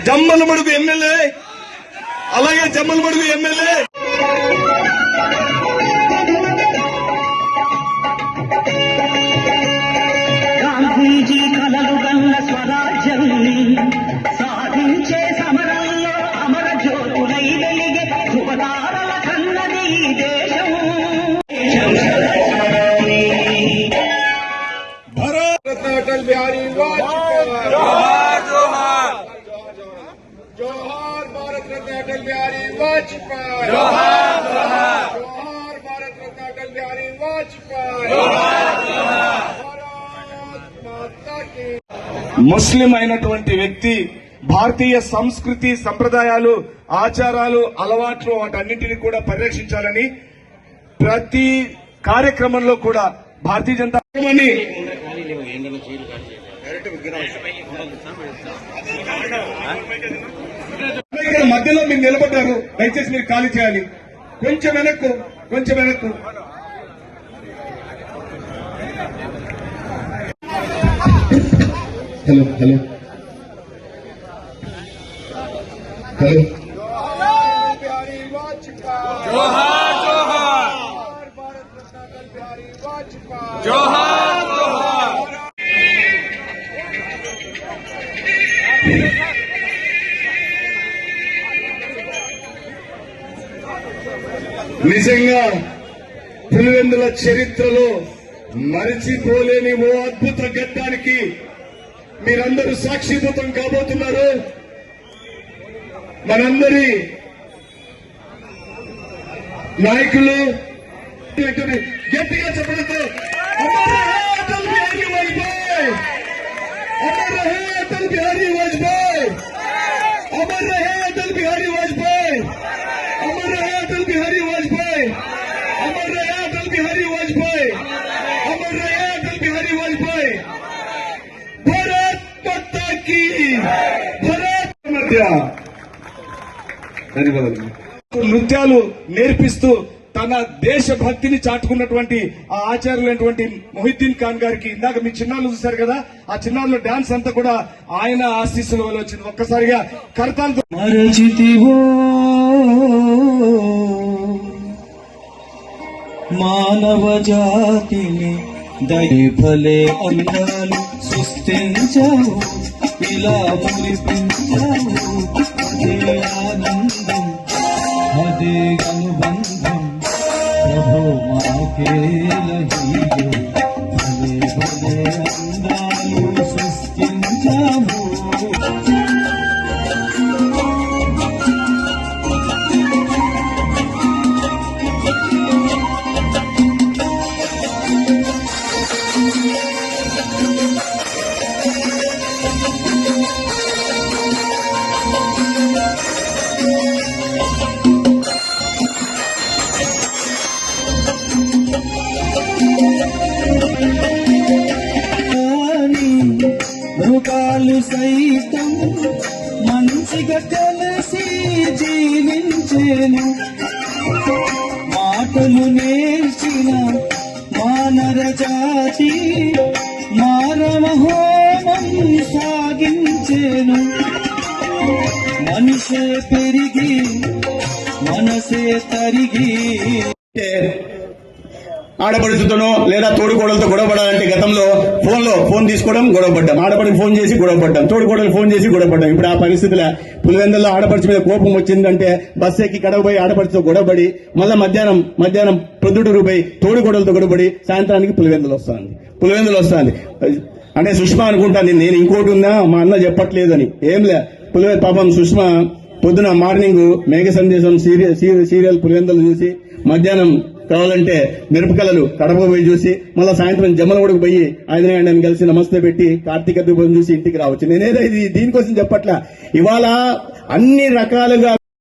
Jammalamadugu MLA, అలాగే Jammalamadugu MLA Gandhiji కలలు గల్ల స్వరాజ్యాన్ని సాధించే సమరంలో అమర జ్యోతులై వెలిగే ధృవతారల కన్నది ఈ దేశం. అటల్ బిహారీ వాజ్పేయి జోహార్ జోహార్ జోహార్ భారత రత్న అటల్ బిహారీ వాజ్పేయి జోహార్ జోహార్ జోహార్ భారత రత్న అటల్ బిహారీ వాజ్పేయి జోహార్ జోహార్ భారత్ మాతా కీ. ముస్లిం అయినటువంటి వ్యక్తి భారతీయ సంస్కృతి సంప్రదాయాలు ఆచారాలు అలవాట్లు వాటన్నింటినీ కూడా పరిరక్షించాలని ప్రతి కార్యక్రమంలో కూడా భారతీయ జనతా పార్టీ మధ్యలో మీరు నిలబడ్డారు, దయచేసి మీరు ఖాళీ చేయాలి. కొంచెం వెనక్కు, కొంచెం వెనక్కు. Hello hello hello. జోహార్ జోహార్ భారత రత్న అటల్ బిహారీ వాజ్పేయి జోహార్ జోహార్. నిజంగా పులివెందుల చరిత్రలో మరిచిపోలేని ఓ అద్భుత ఘట్టానికి మీరందరూ సాక్షిభూతం కాబోతున్నారు. మనందరి నాయకులు గట్టిగా చెప్పడంతో అమర్ రహే అటల్ బిహారీ వాజ్పేయి, అమర్ రహే అటల్ బిహారీ వాజ్పేయి, అమర్ రహే అటల్ బిహారీ వాజ్పేయి, అమర్ రహే అటల్ బిహారీ వాజ్పేయి, అమర్ రహే అటల్ బిహారీ వాజ్పేయి, అమర్ రహే అటల్ బిహారీ వాజ్పేయి. భారత్ మాతా కీ. భారత్ మధ్య ధన్యవాదాలు. నృత్యాలు నేర్పిస్తూ తన దేశభక్తిని చాటుకున్నటువంటి ఆ ఆచార్యులైనటువంటి మొహిద్దీన్ ఖాన్ గారికి ఇందాక మీ చిన్నాళ్ళు చూశారు కదా, ఆ చిన్నారులో డాన్స్ అంతా కూడా ఆయన ఆశీస్సుల వల్ల వచ్చింది. ఒక్కసారిగా కరతాలతో మరచితివో మానవ జాతిని దయభలే అందాలు సృష్టించావు, ఇలా మురిపించావు. అదే ఆనందం, అదే అనుబంధం, ప్రభు మాకేలహీయో. భలే భలే అందాలు సృష్టించావు. మృగాలు సైతం మంచిగా కలిసి జీవించేను. మాటలు నేర్చిన మానర జాతి మారమహోమం సాగించేను. మనిషే పెరిగి మనసే తరిగి ఆడపడుచుతోనో లేదా తోడుకోడలతో గొడవపడాలంటే గతంలో ఫోన్ తీసుకోవడం గొడవపడ్డాం, ఆడపడికి ఫోన్ చేసి గొడవపడ్డాం, తోడుకోడలు ఫోన్ చేసి గొడవపడ్డాం. ఇప్పుడు ఆ పరిస్థితుల పులివెందుల్లో ఆడపడుచు మీద కోపం వచ్చిందంటే బస్సు ఎక్కి కడవపోయి ఆడపడుచుతో గొడవపడి మళ్ళా మధ్యాహ్నం ప్రొద్దుటూరు పోయి తోడుకోడలతో గొడవపడి సాయంత్రానికి పులివెందులు వస్తుంది. అంటే సుష్మా అనుకుంటా నేను ఇంకోటి ఉందా మా అన్న చెప్పట్లేదని. ఏంలే పాపం సుష్మా పొద్దున మార్నింగ్ మేఘ సందేశం సీరియల్ పులివెందులు చూసి మధ్యాహ్నం కావాలంటే మిరపకళలు కడప పోయి చూసి మళ్ళీ సాయంత్రం జమ్మలగూడకు పోయి ఆంజనేయుడిని కలిసి నమస్తే పెట్టి కార్తీక దీపం చూసి ఇంటికి రావచ్చు. నేనేదో ఇది దీనికోసం చెప్పట్లా. ఇవాళ అన్ని రకాలుగా